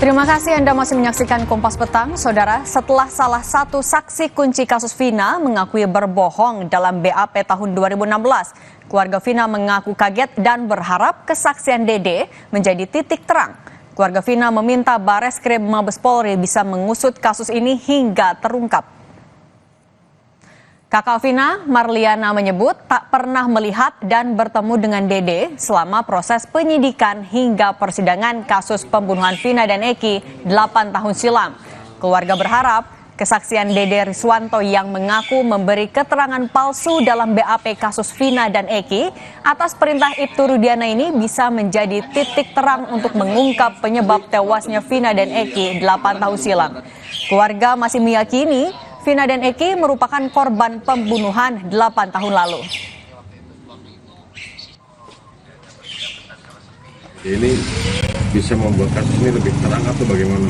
Terima kasih Anda masih menyaksikan Kompas Petang. Saudara, setelah salah satu saksi kunci kasus Vina mengakui berbohong dalam BAP tahun 2016, keluarga Vina mengaku kaget dan berharap kesaksian Dede menjadi titik terang. Keluarga Vina meminta Bareskrim Mabes Polri bisa mengusut kasus ini hingga terungkap. Kakak Vina, Marliana, menyebut tak pernah melihat dan bertemu dengan Dede selama proses penyidikan hingga persidangan kasus pembunuhan Vina dan Eki 8 tahun silam. Keluarga berharap kesaksian Dede Riswanto yang mengaku memberi keterangan palsu dalam BAP kasus Vina dan Eki atas perintah Ibtu Rudiana ini bisa menjadi titik terang untuk mengungkap penyebab tewasnya Vina dan Eki 8 tahun silam. Keluarga masih meyakini Vina dan Eki merupakan korban pembunuhan 8 tahun lalu. Ini bisa membuat kasus ini lebih terang atau bagaimana?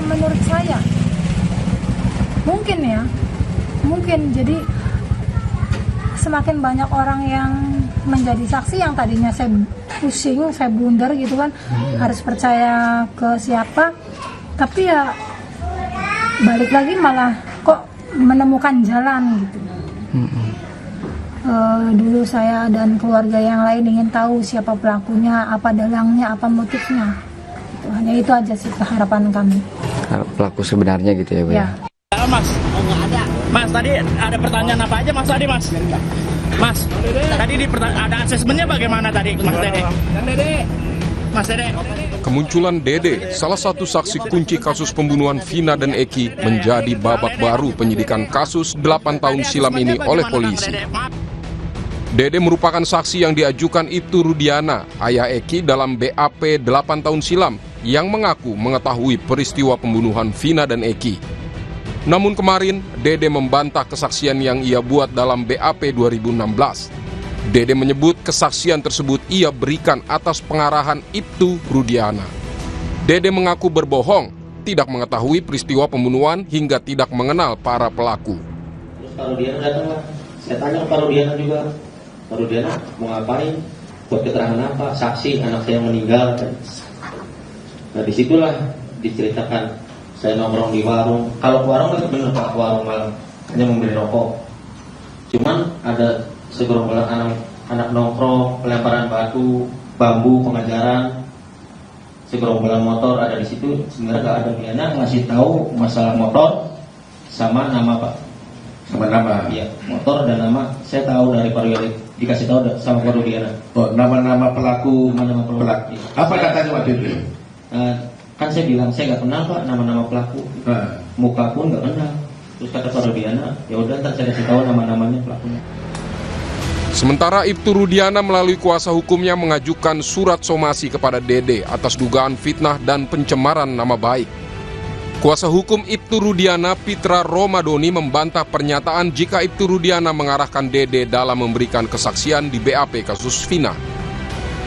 Menurut saya, mungkin jadi semakin banyak orang yang menjadi saksi yang tadinya saya pusing, saya blunder gitu kan, harus percaya ke siapa, tapi ya balik lagi malah kok menemukan jalan gitu. Dulu saya dan keluarga yang lain ingin tahu siapa pelakunya, apa dalangnya, apa motifnya. Gitu. Hanya itu aja sih harapan kami. Pelaku sebenarnya gitu ya, Bu? Ya. Mas, Mas tadi ada pertanyaan apa aja Mas tadi Mas? Mas, tadi ada asesmennya bagaimana tadi Mas Dede? Mas Dede. Kemunculan Dede, salah satu saksi kunci kasus pembunuhan Vina dan Eki, menjadi babak baru penyidikan kasus 8 tahun silam ini oleh polisi. Dede merupakan saksi yang diajukan Ibtu Rudiana, ayah Eki dalam BAP 8 tahun silam, yang mengaku mengetahui peristiwa pembunuhan Vina dan Eki. Namun kemarin, Dede membantah kesaksian yang ia buat dalam BAP 2016. Dede menyebut kesaksian tersebut ia berikan atas pengarahan Ibtu Rudiana. Dede mengaku berbohong, tidak mengetahui peristiwa pembunuhan hingga tidak mengenal para pelaku. Terus Pak Rudiana datang lah, saya tanya ke Pak Rudiana juga, Pak Rudiana mau ngapain, buat keterangan apa, saksi anak saya meninggal. Nah disitulah diceritakan, saya nongkrong di warung, kalau ke warung kan bener Pak, warung malam, hanya membeli rokok. Cuman ada segerombolan anak nongkrong, pelemparan batu, bambu, pengajaran, segerombolan motor ada di situ. Sebenarnya nggak ada Diana ngasih tahu masalah motor sama nama Pak, sama nama. Iya, motor dan nama saya tahu dari Pak Rudiana, dikasih tahu sama Pak Rudiana. Oh, nama-nama pelaku. Nama pelaku. Apa katanya waktu itu? Kan saya bilang saya nggak kenal Pak nama-nama pelaku, muka pun nggak kenal. Terus kata Pak Rudiana, ya udah ntar saya kasih tahu nama-namanya pelakunya. Sementara Ibtu Rudiana melalui kuasa hukumnya mengajukan surat somasi kepada Dede atas dugaan fitnah dan pencemaran nama baik. Kuasa hukum Ibtu Rudiana, Pitra Romadoni, membantah pernyataan jika Ibtu Rudiana mengarahkan Dede dalam memberikan kesaksian di BAP kasus Vina.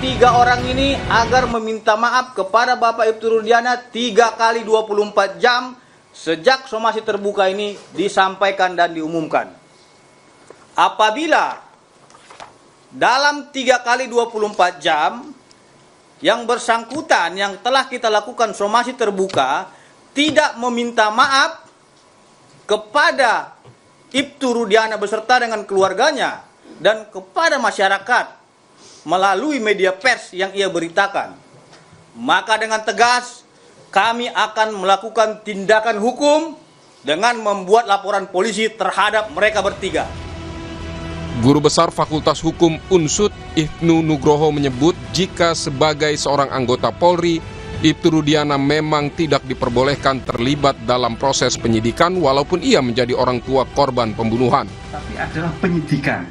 3 orang ini agar meminta maaf kepada Bapak Ibtu Rudiana 3 kali 24 jam sejak somasi terbuka ini disampaikan dan diumumkan. Apabila dalam 3 kali 24 jam yang bersangkutan yang telah kita lakukan somasi terbuka tidak meminta maaf kepada Ibtu Rudiana beserta dengan keluarganya dan kepada masyarakat melalui media pers yang ia beritakan, maka dengan tegas kami akan melakukan tindakan hukum dengan membuat laporan polisi terhadap mereka bertiga. Guru Besar Fakultas Hukum Unsud, Ibnu Nugroho, menyebut jika sebagai seorang anggota Polri, Ibtu Rudiana memang tidak diperbolehkan terlibat dalam proses penyidikan walaupun ia menjadi orang tua korban pembunuhan. Tapi adalah penyidikan.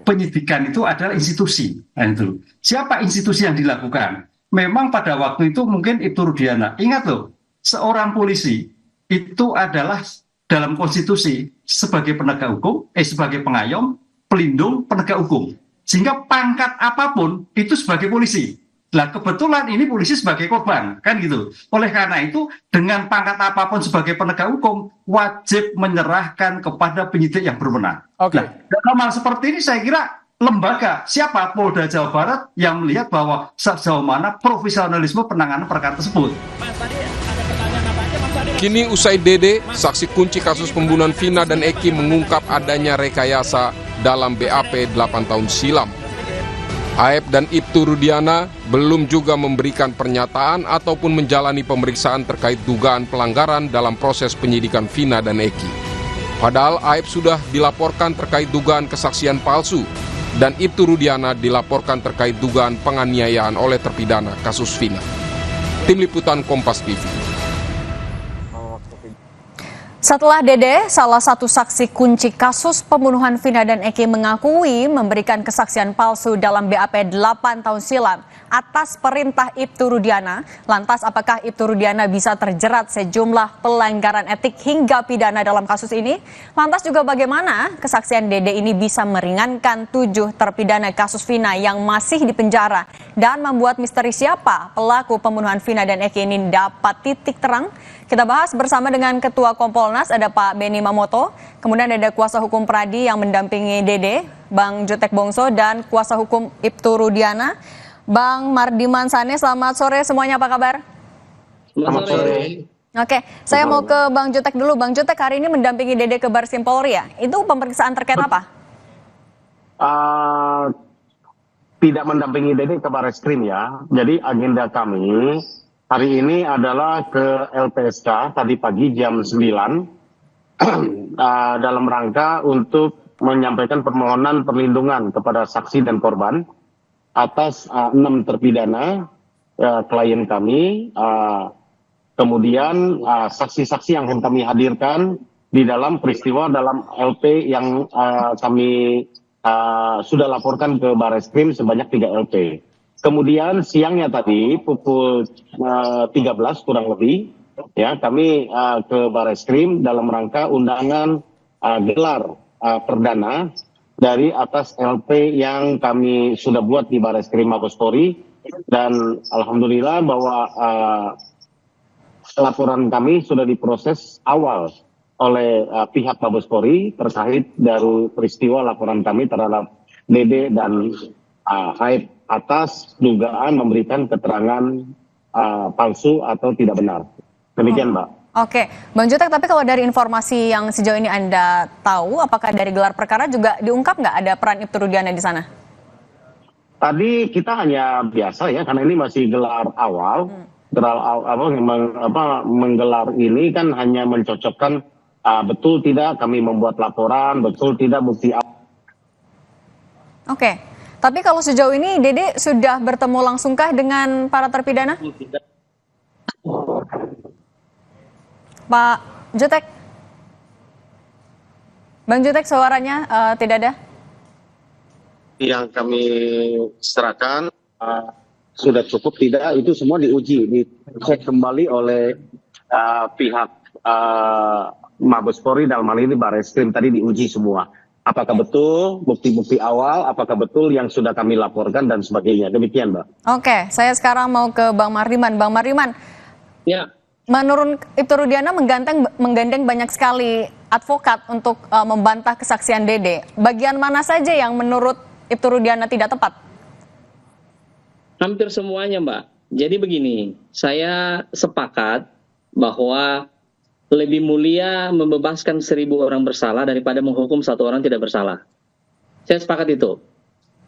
Penyidikan itu adalah institusi. Nah, itu. Siapa institusi yang dilakukan? Memang pada waktu itu mungkin Ibtu Rudiana. Ingat loh, seorang polisi itu adalah dalam konstitusi sebagai penegak hukum, sebagai pengayom, pelindung, penegak hukum. Sehingga pangkat apapun itu sebagai polisi. Nah kebetulan ini polisi sebagai korban, kan gitu. Oleh karena itu dengan pangkat apapun sebagai penegak hukum wajib menyerahkan kepada penyidik yang berwenang. Oke. Nah, dalam hal seperti ini saya kira lembaga, siapa Polda Jawa Barat yang melihat bahwa sejauh mana profesionalisme penanganan perkara tersebut. Kini usai Dede, saksi kunci kasus pembunuhan Vina dan Eki mengungkap adanya rekayasa dalam BAP 8 tahun silam. Aep dan Ibtu Rudiana belum juga memberikan pernyataan ataupun menjalani pemeriksaan terkait dugaan pelanggaran dalam proses penyidikan Vina dan Eki. Padahal Aep sudah dilaporkan terkait dugaan kesaksian palsu dan Ibtu Rudiana dilaporkan terkait dugaan penganiayaan oleh terpidana kasus Vina. Tim Liputan Kompas TV. Setelah Dede, salah satu saksi kunci kasus pembunuhan Vina dan Eki mengakui memberikan kesaksian palsu dalam BAP 8 tahun silam atas perintah Ibtu Rudiana. Lantas apakah Ibtu Rudiana bisa terjerat sejumlah pelanggaran etik hingga pidana dalam kasus ini? Lantas juga bagaimana kesaksian Dede ini bisa meringankan 7 terpidana kasus Vina yang masih di penjara dan membuat misteri siapa pelaku pembunuhan Vina dan Eki ini dapat titik terang? Kita bahas bersama dengan Ketua Kompolnas, ada Pak Beni Mamoto, kemudian ada Kuasa Hukum Pradi yang mendampingi Dede, Bang Jutek Bongso, dan Kuasa Hukum Ibtu Rudiana, Bang Mardiman Sane. Selamat sore semuanya, apa kabar? Selamat sore. Oke, saya mau ke Bang Jutek dulu. Bang Jutek hari ini mendampingi Dede ke Barsim Polri ya? Itu pemeriksaan terkait apa? Tidak mendampingi Dede ke Barreskrim ya. Jadi agenda kami hari ini adalah ke LPSK tadi pagi jam 9 dalam rangka untuk menyampaikan permohonan perlindungan kepada saksi dan korban atas 6 terpidana klien kami. Kemudian saksi-saksi yang akan kami hadirkan di dalam peristiwa dalam LP yang kami sudah laporkan ke Barreskrim sebanyak 3 LP. Kemudian siangnya tadi pukul 13 kurang lebih ya kami ke Barreskrim dalam rangka undangan gelar perdana dari atas LP yang kami sudah buat di Barreskrim Mabes Polri, dan alhamdulillah bahwa laporan kami sudah diproses awal oleh pihak Mabes Polri terkait dari peristiwa laporan kami terhadap Dede dan Aep atas dugaan memberikan keterangan palsu atau tidak benar. Demikian, Mbak. Oke, Bang Jutek, tapi kalau dari informasi yang sejauh ini Anda tahu, apakah dari gelar perkara juga diungkap nggak ada peran Ibtu Rudiana di sana? Tadi kita hanya biasa ya, karena ini masih gelar awal. Gelar awal menggelar ini kan hanya mencocokkan betul tidak kami membuat laporan, betul tidak bukti. Oke. Tapi kalau sejauh ini Dede sudah bertemu langsungkah dengan para terpidana? Pak Jutek? Bang Jutek, suaranya tidak ada? Yang kami serahkan sudah cukup tidak, itu semua diuji, dicek kembali oleh pihak Mabes Polri, dalam hal ini Barreskrim tadi diuji semua. Apakah betul bukti-bukti awal, apakah betul yang sudah kami laporkan dan sebagainya. Demikian, Mbak. Oke, saya sekarang mau ke Bang Mardiman. Bang Mardiman, Ya, menurut Ibtu Rudiana menggandeng banyak sekali advokat untuk membantah kesaksian Dede. Bagian mana saja yang menurut Ibtu Rudiana tidak tepat? hampir semuanya, Mbak. Jadi begini, saya sepakat bahwa lebih mulia membebaskan 1.000 orang bersalah daripada menghukum 1 orang tidak bersalah. Saya sepakat itu.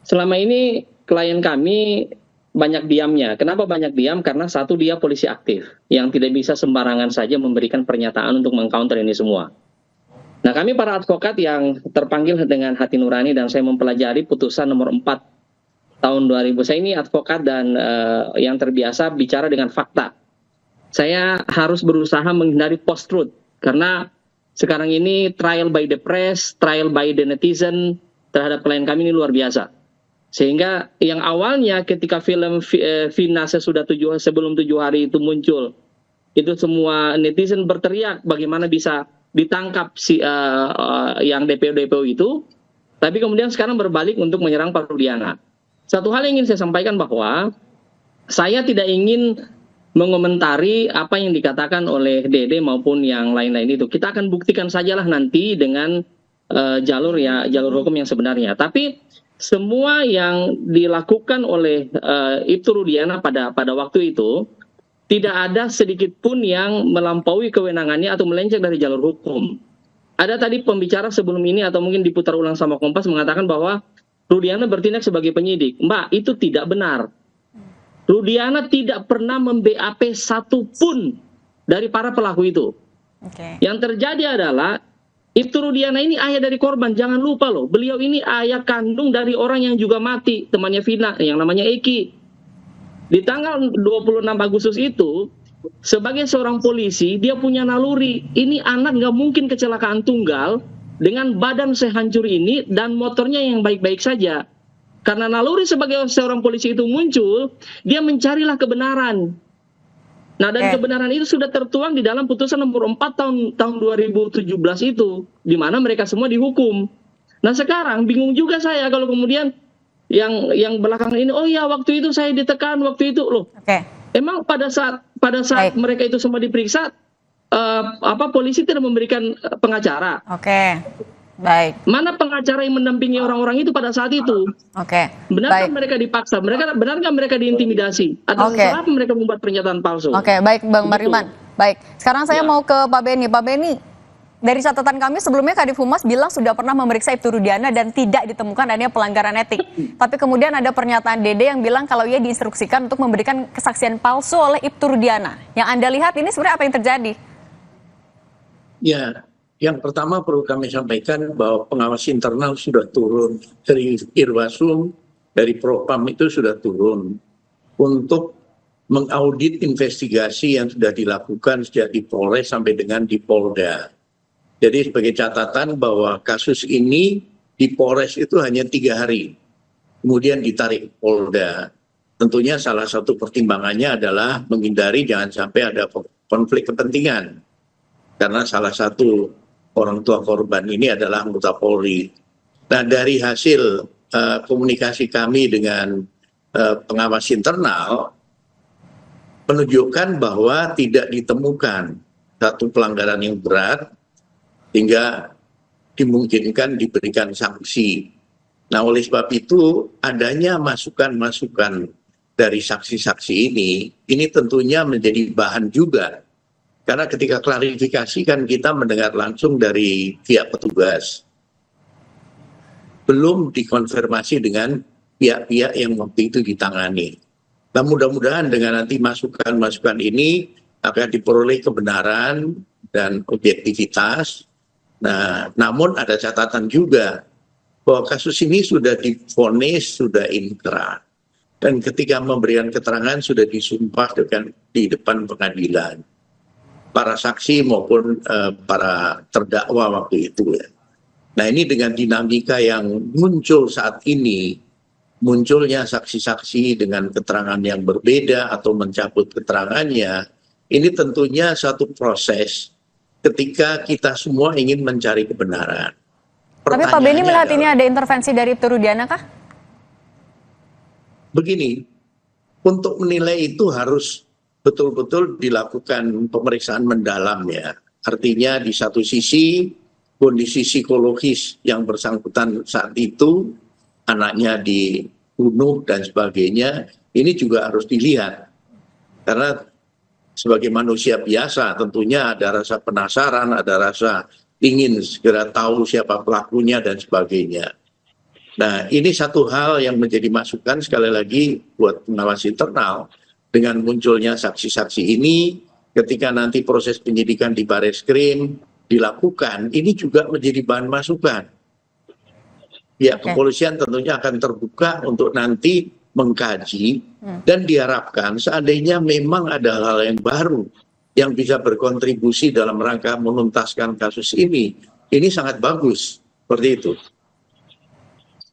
Selama ini klien kami banyak diamnya. Kenapa banyak diam? Karena satu, dia polisi aktif yang tidak bisa sembarangan saja memberikan pernyataan untuk mengcounter ini semua. Nah, kami para advokat yang terpanggil dengan hati nurani dan saya mempelajari putusan nomor 4 tahun 2000. Saya ini advokat dan yang terbiasa bicara dengan fakta. Saya harus berusaha menghindari post-truth karena sekarang ini trial by the press, trial by the netizen terhadap klien kami ini luar biasa. Sehingga yang awalnya ketika film Vina sebelum 7 hari itu muncul, itu semua netizen berteriak bagaimana bisa ditangkap yang DPO itu, tapi kemudian sekarang berbalik untuk menyerang Pak Rudiana. Satu hal yang ingin saya sampaikan bahwa saya tidak ingin mengomentari apa yang dikatakan oleh Dede maupun yang lain-lain itu. Kita akan buktikan sajalah nanti dengan jalur hukum yang sebenarnya. Tapi semua yang dilakukan oleh Ibtu Rudiana pada waktu itu tidak ada sedikit pun yang melampaui kewenangannya atau melenceng dari jalur hukum. Ada tadi pembicara sebelum ini atau mungkin diputar ulang sama Kompas mengatakan bahwa Rudiana bertindak sebagai penyidik. Mbak, itu tidak benar. Rudiana tidak pernah mem-BAP satupun dari para pelaku itu. Yang terjadi adalah Ibtu Rudiana ini ayah dari korban, jangan lupa loh. Beliau ini ayah kandung dari orang yang juga mati, temannya Vina, yang namanya Eki. Di tanggal 26 Agustus itu, sebagai seorang polisi, dia punya naluri. Ini anak nggak mungkin kecelakaan tunggal dengan badan sehancur ini dan motornya yang baik-baik saja. Karena naluri sebagai seorang polisi itu muncul, dia mencarilah kebenaran. Nah, dan kebenaran itu sudah tertuang di dalam putusan nomor 4 tahun 2017 itu, di mana mereka semua dihukum. Nah, sekarang bingung juga saya kalau kemudian yang belakangan ini, oh ya waktu itu saya ditekan, waktu itu loh. Emang pada saat mereka itu semua diperiksa, polisi tidak memberikan pengacara? Baik. Mana pengacara yang mendampingi orang-orang itu pada saat itu? Benarkah mereka dipaksa? Benarkah mereka diintimidasi? Atau kenapa mereka membuat pernyataan palsu? Baik Bang Mariman. Baik. Sekarang saya mau ke Pak Beni. Pak Beni, dari catatan kami sebelumnya Kadif Humas bilang sudah pernah memeriksa Ibtu Rudiana dan tidak ditemukan adanya pelanggaran etik. Tapi kemudian ada pernyataan Dede yang bilang kalau ia diinstruksikan untuk memberikan kesaksian palsu oleh Ibtu Rudiana. Yang Anda lihat ini sebenarnya apa yang terjadi? Ya, yang pertama perlu kami sampaikan bahwa pengawas internal sudah turun dari Irwasum, dari Propam itu sudah turun untuk mengaudit investigasi yang sudah dilakukan sejak di Polres sampai dengan di Polda. Jadi sebagai catatan bahwa kasus ini di Polres itu hanya 3 hari, kemudian ditarik Polda. Tentunya salah satu pertimbangannya adalah menghindari jangan sampai ada konflik kepentingan. Karena salah satu orang tua korban ini adalah anggota Polri. Nah, dari hasil komunikasi kami dengan pengawas internal menunjukkan bahwa tidak ditemukan satu pelanggaran yang berat hingga dimungkinkan diberikan sanksi. Nah, oleh sebab itu adanya masukan-masukan dari saksi-saksi ini tentunya menjadi bahan juga. Karena ketika klarifikasi kan kita mendengar langsung dari pihak petugas. Belum dikonfirmasi dengan pihak-pihak yang waktu itu ditangani. Nah, mudah-mudahan dengan nanti masukan-masukan ini akan diperoleh kebenaran dan objektivitas. Nah, namun ada catatan juga bahwa kasus ini sudah divonis, sudah inkrah. Dan ketika memberikan keterangan sudah disumpah di depan pengadilan. Para saksi maupun para terdakwa waktu itu ya. Nah, ini dengan dinamika yang muncul saat ini, munculnya saksi-saksi dengan keterangan yang berbeda atau mencabut keterangannya, ini tentunya satu proses ketika kita semua ingin mencari kebenaran. Tapi Pak Beni melihat ini ada intervensi dari Ibtu Rudiana kah? Begini, untuk menilai itu harus betul-betul dilakukan pemeriksaan mendalam ya. Artinya di satu sisi kondisi psikologis yang bersangkutan saat itu, anaknya dibunuh dan sebagainya, ini juga harus dilihat. Karena sebagai manusia biasa tentunya ada rasa penasaran, ada rasa ingin segera tahu siapa pelakunya dan sebagainya. Nah, ini satu hal yang menjadi masukan sekali lagi buat pengawas internal. Dengan munculnya saksi-saksi ini, ketika nanti proses penyidikan di Bareskrim dilakukan, ini juga menjadi bahan masukan. Pihak kepolisian tentunya akan terbuka untuk nanti mengkaji dan diharapkan seandainya memang ada hal yang baru yang bisa berkontribusi dalam rangka menuntaskan kasus ini sangat bagus, seperti itu.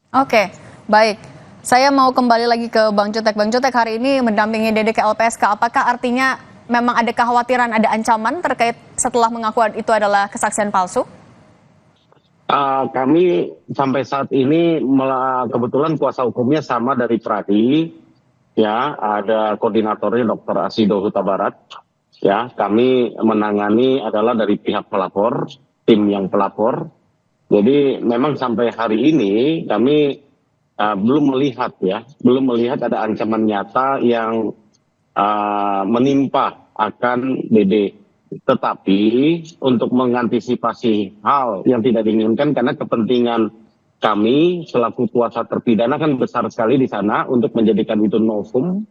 Oke, baik. Saya mau kembali lagi ke Bang Jutek. Bang Jutek hari ini mendampingi Dede ke LPSK. Apakah artinya memang ada kekhawatiran, ada ancaman terkait setelah mengaku itu adalah kesaksian palsu? Kami sampai saat ini kebetulan kuasa hukumnya sama dari Pradi, ya ada koordinatornya Dr. Asido Huta Barat. Ya, kami menangani adalah dari pihak pelapor, tim yang pelapor. Jadi memang sampai hari ini kami belum melihat ada ancaman nyata yang menimpa akan Dede. Tetapi untuk mengantisipasi hal yang tidak diinginkan, karena kepentingan kami selaku kuasa terpidana kan besar sekali di sana untuk menjadikan itu novum,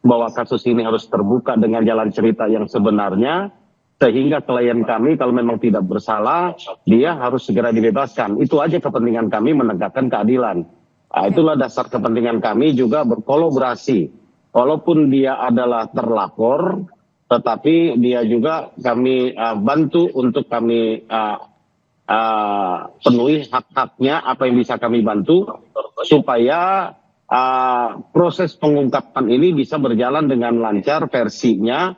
bahwa kasus ini harus terbuka dengan jalan cerita yang sebenarnya, sehingga klien kami kalau memang tidak bersalah, dia harus segera dibebaskan. Itu aja kepentingan kami, menegakkan keadilan. Nah, itulah dasar kepentingan kami juga berkolaborasi. Walaupun dia adalah terlapor, tetapi dia juga kami bantu untuk kami penuhi hak-haknya, apa yang bisa kami bantu, supaya proses pengungkapan ini bisa berjalan dengan lancar versinya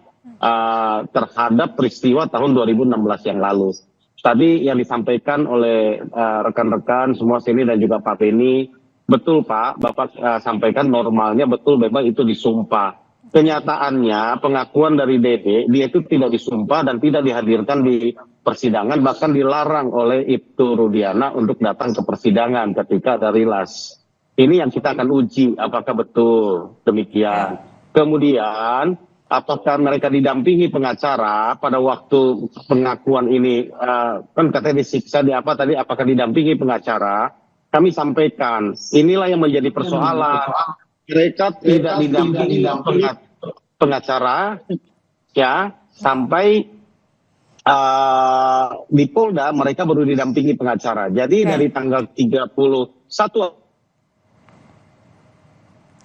terhadap peristiwa tahun 2016 yang lalu. Tadi yang disampaikan oleh rekan-rekan semua sini dan juga Pak Beni, betul Pak, Bapak sampaikan normalnya betul, memang itu disumpah. Kenyataannya pengakuan dari Dede, dia itu tidak disumpah dan tidak dihadirkan di persidangan, bahkan dilarang oleh Ibtu Rudiana untuk datang ke persidangan ketika ada rilas. Ini yang kita akan uji apakah betul demikian. Kemudian apakah mereka didampingi pengacara pada waktu pengakuan ini, kan katanya disiksa di apa tadi, apakah didampingi pengacara? Kami sampaikan inilah yang menjadi persoalan. Mereka tidak didampingi pengacara, ya, sampai di Polda mereka baru didampingi pengacara. Jadi dari tanggal 31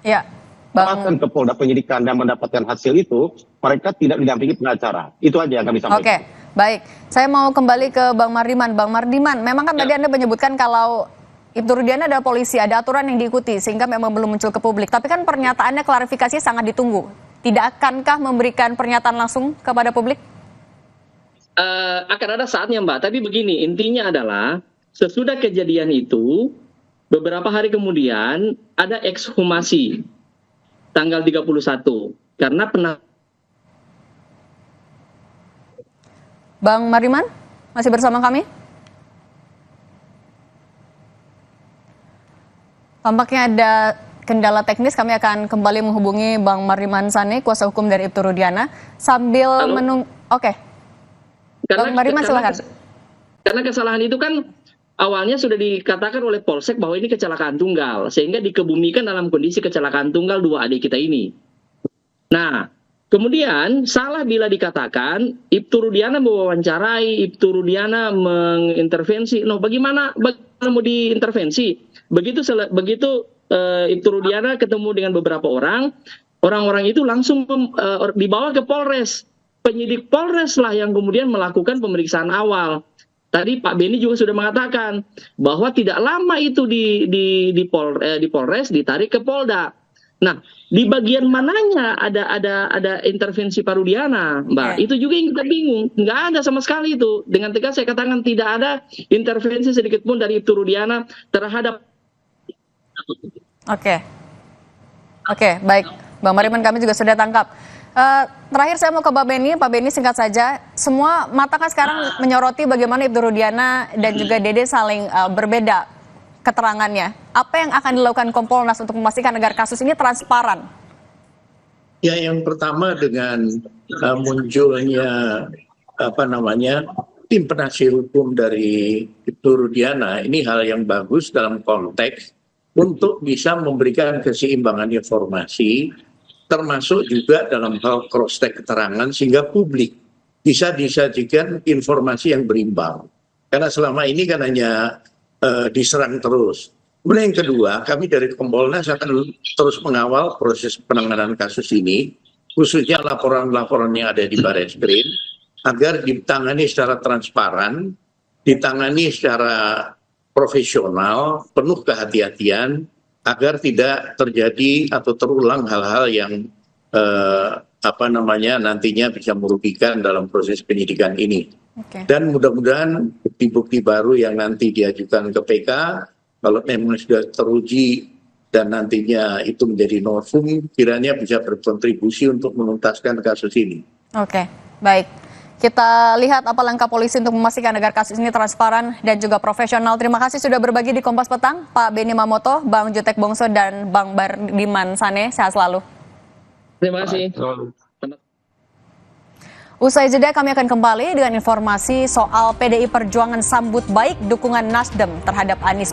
ya, bahkan ke Polda penyidikan dan mendapatkan hasil itu, mereka tidak didampingi pengacara. Itu aja yang kami sampaikan. Oke, baik. Saya mau kembali ke Bang Mardiman. Bang Mardiman, memang kan tadi Anda menyebutkan kalau Ibtu Rudiana adalah polisi, ada aturan yang diikuti sehingga memang belum muncul ke publik. Tapi kan pernyataannya, klarifikasi sangat ditunggu. Tidak akankah memberikan pernyataan langsung kepada publik? Akan ada saatnya Mbak, tapi begini, intinya adalah sesudah kejadian itu, beberapa hari kemudian ada ekshumasi tanggal 31 karena Bang Mardiman, masih bersama kami? Tampaknya ada kendala teknis, kami akan kembali menghubungi Bang Mardiman Sane, kuasa hukum dari Ibtu Rudiana, sambil menunggu. Oke. Bang Mardiman silakan. Karena kesalahan itu kan awalnya sudah dikatakan oleh Polsek bahwa ini kecelakaan tunggal, sehingga dikebumikan dalam kondisi kecelakaan tunggal dua adik kita ini. Nah, kemudian salah bila dikatakan Ibtu Rudiana mewawancarai, Ibtu Rudiana mengintervensi. No, bagaimana mau diintervensi? Begitu Ibtu Rudiana ketemu dengan beberapa orang-orang itu langsung dibawa ke Polres. Penyidik Polres lah yang kemudian melakukan pemeriksaan awal. Tadi Pak Beni juga sudah mengatakan bahwa tidak lama itu di Polres ditarik ke Polda. Nah, di bagian mananya ada intervensi Pak Rudiana, Mbak? Itu juga yang kita bingung. Nggak ada sama sekali itu. Dengan tegas saya katakan tidak ada intervensi sedikit pun dari Ibtu Rudiana terhadap. Oke, baik. Bang Mardiman, kami juga sudah tangkap. Terakhir saya mau ke Pak Beni singkat saja. Semua mata kan sekarang menyoroti bagaimana Ibtu Rudiana dan juga Dede saling berbeda keterangannya. Apa yang akan dilakukan Kompolnas untuk memastikan agar kasus ini transparan? Ya, yang pertama dengan munculnya tim penasihat hukum dari Ibtu Rudiana, ini hal yang bagus dalam konteks untuk bisa memberikan keseimbangan informasi, termasuk juga dalam hal cross-check keterangan, sehingga publik bisa disajikan informasi yang berimbang. Karena selama ini kan hanya diserang terus. Kemudian yang kedua, kami dari Kompolnas akan terus mengawal proses penanganan kasus ini, khususnya laporan-laporan yang ada di Barreskrim, agar ditangani secara transparan, ditangani secara profesional, penuh kehati-hatian, agar tidak terjadi atau terulang hal-hal yang nantinya bisa merugikan dalam proses penyidikan ini. Dan mudah-mudahan bukti-bukti baru yang nanti diajukan ke PK, kalau memang sudah teruji dan nantinya itu menjadi novum, kiranya bisa berkontribusi untuk menuntaskan kasus ini. Oke, baik. Kita lihat apa langkah polisi untuk memastikan agar kasus ini transparan dan juga profesional. Terima kasih sudah berbagi di Kompas Petang, Pak Beni Mamoto, Bang Jutek Bongso, dan Bang Bardiman Sane. Sehat selalu. Terima kasih. Usai jeda kami akan kembali dengan informasi soal PDI Perjuangan sambut baik dukungan Nasdem terhadap Anies